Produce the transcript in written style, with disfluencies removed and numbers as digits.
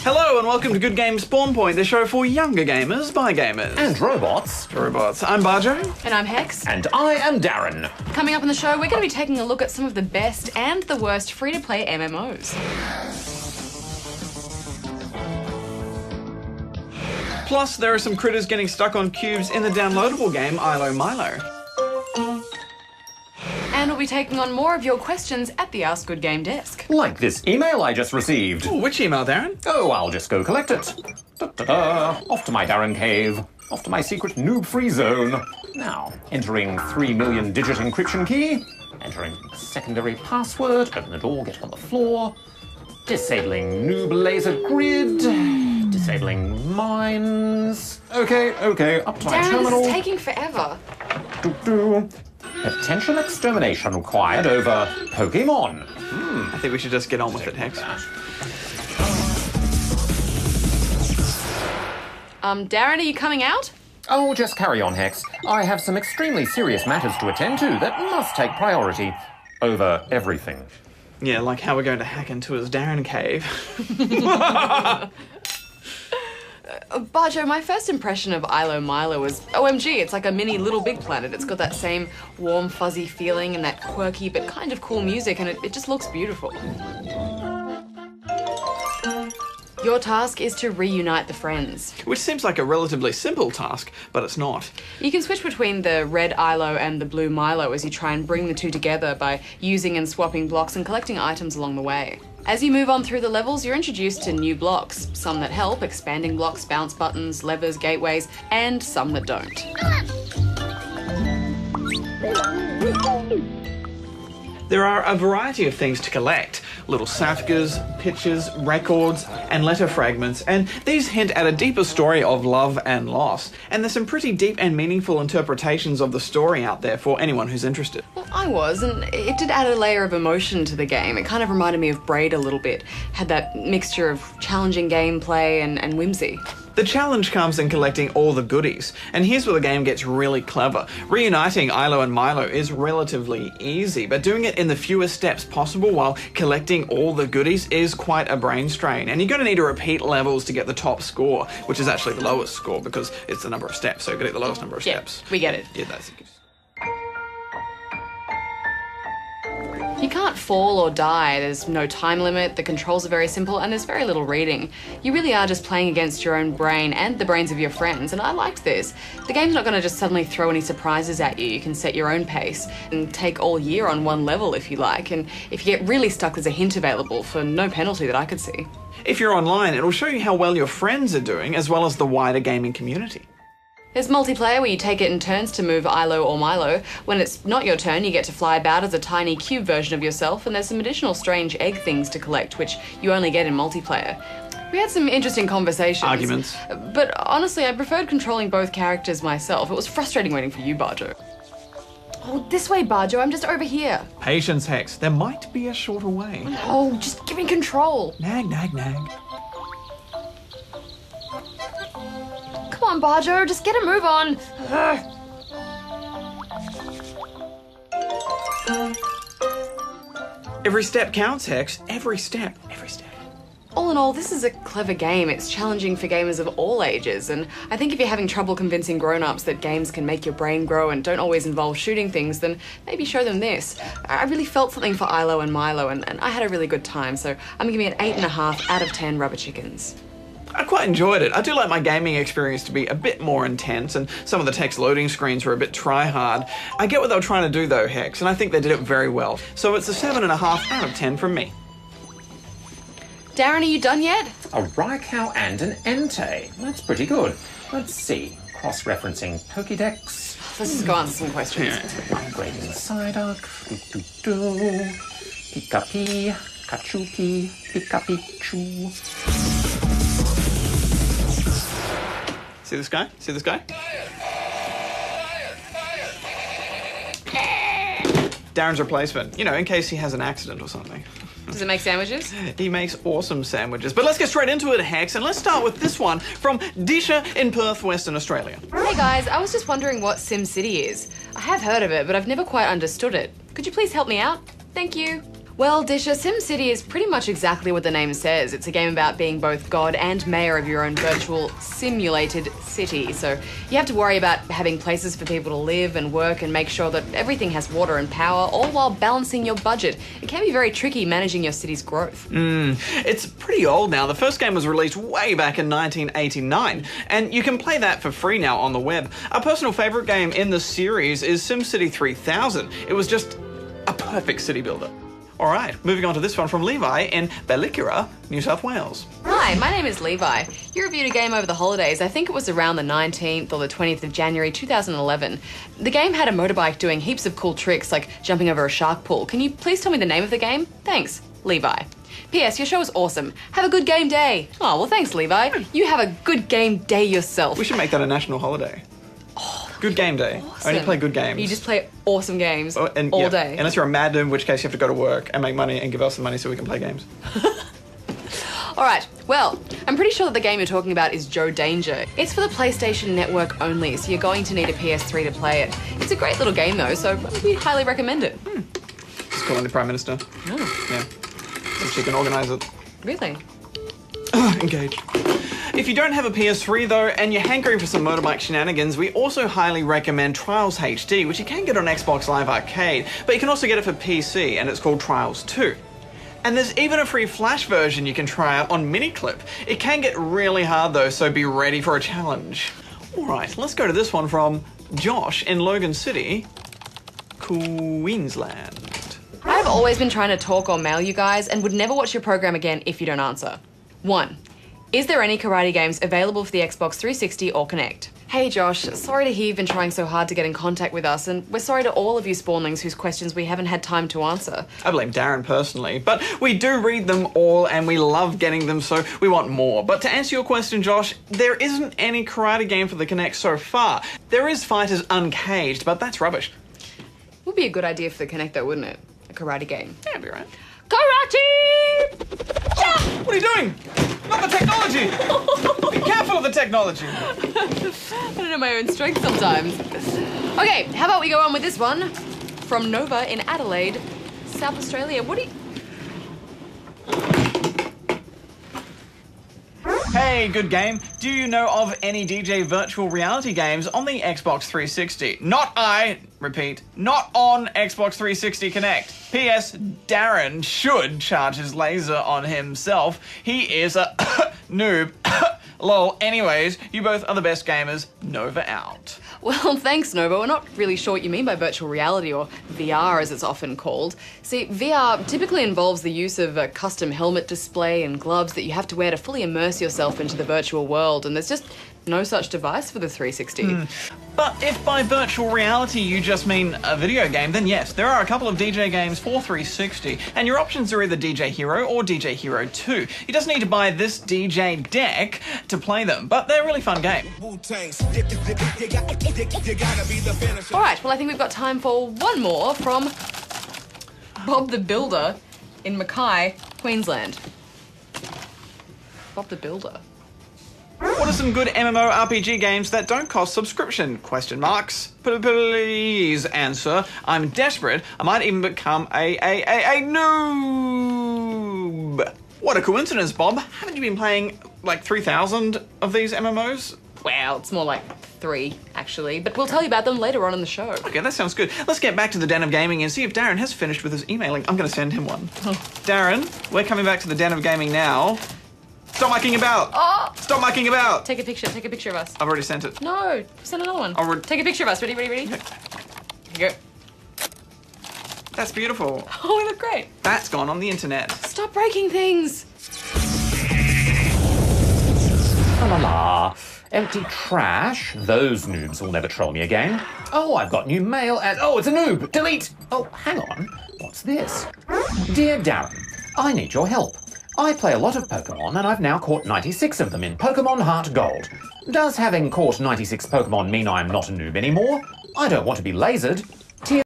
Hello and welcome to Good Games Spawn Point, the show for younger gamers by gamers. And robots. I'm Barjo. And I'm Hex. And I am Darren. Coming up on the show, we're going to be taking a look at some of the best and the worst free-to-play MMOs. Plus, there are some critters getting stuck on cubes in the downloadable game Ilo Milo. And we'll be taking on more of your questions at the Ask Good Game desk. Like this email I just received. Ooh, which email, Darren? Oh, I'll just go collect it. Da-da-da. Off to my Darren cave. Off to my secret noob-free zone. Now, entering 3 million digit encryption key. Entering secondary password. Open the door, get on the floor. Disabling noob laser grid. Disabling mines. Okay, up to my Darren, terminal. this is taking forever. Do-do. Potential extermination required over Pokemon. I think we should just get on with it, Hex. Darren, are you coming out? Oh, just carry on, Hex. I have some extremely serious matters to attend to that must take priority over everything. Yeah, like how we're going to hack into his Darren cave. Barjo, my first impression of Ilo Milo was, OMG, it's like a mini Little Big Planet. It's got that same warm, fuzzy feeling and that quirky but kind of cool music, and it just looks beautiful. Your task is to reunite the friends. Which seems like a relatively simple task, but it's not. You can switch between the red Ilo and the blue Milo as you try and bring the two together by using and swapping blocks and collecting items along the way. As you move on through the levels, you're introduced to new blocks, some that help, expanding blocks, bounce buttons, levers, gateways, and some that don't. There are a variety of things to collect. Little safgas, pictures, records, and letter fragments, and these hint at a deeper story of love and loss. And there's some pretty deep and meaningful interpretations of the story out there for anyone who's interested. Well, I was, and it did add a layer of emotion to the game. It kind of reminded me of Braid a little bit. Had that mixture of challenging gameplay and whimsy. The challenge comes in collecting all the goodies, and here's where the game gets really clever. Reuniting Ilo and Milo is relatively easy, but doing it in the fewest steps possible while collecting all the goodies is quite a brain strain, and you're going to need to repeat levels to get the top score, which is actually the lowest score because it's the number of steps, so you've got to get the lowest number of steps. We get it. Yeah, that's it. You can't fall or die, there's no time limit, the controls are very simple, and there's very little reading. You really are just playing against your own brain and the brains of your friends, and I liked this. The game's not going to just suddenly throw any surprises at you. You can set your own pace and take all year on one level if you like, and if you get really stuck, there's a hint available for no penalty that I could see. If you're online, it'll show you how well your friends are doing, as well as the wider gaming community. There's multiplayer where you take it in turns to move Ilo or Milo. When it's not your turn, you get to fly about as a tiny cube version of yourself, and there's some additional strange egg things to collect, which you only get in multiplayer. We had some interesting conversations. Arguments. But honestly, I preferred controlling both characters myself. It was frustrating waiting for you, Barjo. Oh, this way, Barjo, I'm just over here. Patience, Hex. There might be a shorter way. Oh, just give me control. Nag, nag, nag. Come on, Barjo, just get a move on. Every step counts, Hex. Every step. Every step. All in all, this is a clever game. It's challenging for gamers of all ages, and I think if you're having trouble convincing grown-ups that games can make your brain grow and don't always involve shooting things, then maybe show them this. I really felt something for Ilo and Milo, and I had a really good time, so I'm gonna give it an 8.5 out of 10 rubber chickens. I quite enjoyed it. I do like my gaming experience to be a bit more intense, and some of the text loading screens were a bit try-hard. I get what they were trying to do though, Hex, and I think they did it very well. So it's a 7.5 out of 10 from me. Darren, are you done yet? A Raikou and an Entei. That's pretty good. Let's see. Cross-referencing Pokédex. Let's just go answer some questions. Upgrading Psyduck. Do-do-do. Pika-pee. Kachupi. Pika-pichu. See this guy? See this guy? Darren's replacement. You know, in case he has an accident or something. Does it make sandwiches? He makes awesome sandwiches. But let's get straight into it, Hex, and let's start with this one from Disha in Perth, Western Australia. Hey guys, I was just wondering what SimCity is. I have heard of it, but I've never quite understood it. Could you please help me out? Thank you. Well, Disha, SimCity is pretty much exactly what the name says. It's a game about being both god and mayor of your own virtual simulated city. So you have to worry about having places for people to live and work and make sure that everything has water and power, all while balancing your budget. It can be very tricky managing your city's growth. It's pretty old now. The first game was released way back in 1989, and you can play that for free now on the web. Our personal favourite game in the series is SimCity 3000. It was just a perfect city builder. All right, moving on to this one from Levi in Ballycura, New South Wales. Hi, my name is Levi. You reviewed a game over the holidays. I think it was around the 19th or the 20th of January 2011. The game had a motorbike doing heaps of cool tricks like jumping over a shark pool. Can you please tell me the name of the game? Thanks, Levi. P.S. Your show is awesome. Have a good game day. Oh, well, thanks, Levi. You have a good game day yourself. We should make that a national holiday. Good game day. Awesome. Only play good games. You just play awesome games all yeah, day. Unless you're a mad in which case you have to go to work and make money and give us some money so we can play games. All right, well, I'm pretty sure that the game you're talking about is Joe Danger. It's for the PlayStation Network only, so you're going to need a PS3 to play it. It's a great little game though, so we highly recommend it. Just calling the Prime Minister. Oh, Yeah. So she can organise it. really? Engaged. If you don't have a PS3 though, and you're hankering for some motorbike shenanigans, we also highly recommend Trials HD, which you can get on Xbox Live Arcade, but you can also get it for PC, and it's called Trials 2. And there's even a free Flash version you can try out on Miniclip. It can get really hard though, so be ready for a challenge. Alright, let's go to this one from Josh in Logan City, Queensland. I've always been trying to talk or mail you guys and would never watch your program again if you don't answer. 1. Is there any karate games available for the Xbox 360 or Kinect? Hey Josh, sorry to hear you've been trying so hard to get in contact with us, and we're sorry to all of you spawnlings whose questions we haven't had time to answer. I blame Darren personally, but we do read them all and we love getting them, so we want more. But to answer your question, Josh, there isn't any karate game for the Kinect so far. There is Fighters Uncaged, but that's rubbish. Would be a good idea for the Kinect though, wouldn't it? A karate game. Yeah, it'd be right. Karate! What are you doing? Not the technology! Be careful of the technology! I don't know my own strength sometimes. Okay, how about we go on with this one from Nova in Adelaide, South Australia. What do you... Hey, good game. Do you know of any DJ virtual reality games on the Xbox 360? Not I, repeat, not on Xbox 360 Kinect. P.S. Darren should charge his laser on himself. He is a noob. Lol. Anyways, you both are the best gamers. Nova out. Well, thanks, Nova. We're not really sure what you mean by virtual reality, or VR as it's often called. See, VR typically involves the use of a custom helmet display and gloves that you have to wear to fully immerse yourself into the virtual world, and there's just no such device for the 360. But if by virtual reality you just mean a video game, then yes, there are a couple of DJ games for 360, and your options are either DJ Hero or DJ Hero 2. You just need to buy this DJ deck to play them, but they're a really fun game. All right, well, I think we've got time for one more from Bob the Builder in Mackay, Queensland. Bob the Builder. What are some good MMORPG games that don't cost subscription? Question marks. Please answer. I'm desperate. I might even become a noob. What a coincidence, Bob. Haven't you been playing like 3,000 of these MMOs? Well, it's more like 3, actually, but we'll tell you about them later on in the show. Okay, that sounds good. Let's get back to the Den of Gaming and see if Darren has finished with his emailing. I'm going to send him one. Darren, we're coming back to the Den of Gaming now. Stop mucking about! Oh! Stop mucking about! Take a picture of us. I've already sent it. No, send another one. Take a picture of us. Ready? Here you go. That's beautiful. Oh, we look great. That's gone on the internet. Stop breaking things. La la la. Empty trash. Those noobs will never troll me again. Oh, I've got new mail and... Oh, it's a noob! Delete! Oh, hang on. What's this? Dear Darren, I need your help. I play a lot of Pokemon and I've now caught 96 of them in Pokemon Heart Gold. Does having caught 96 Pokemon mean I'm not a noob anymore? I don't want to be lasered.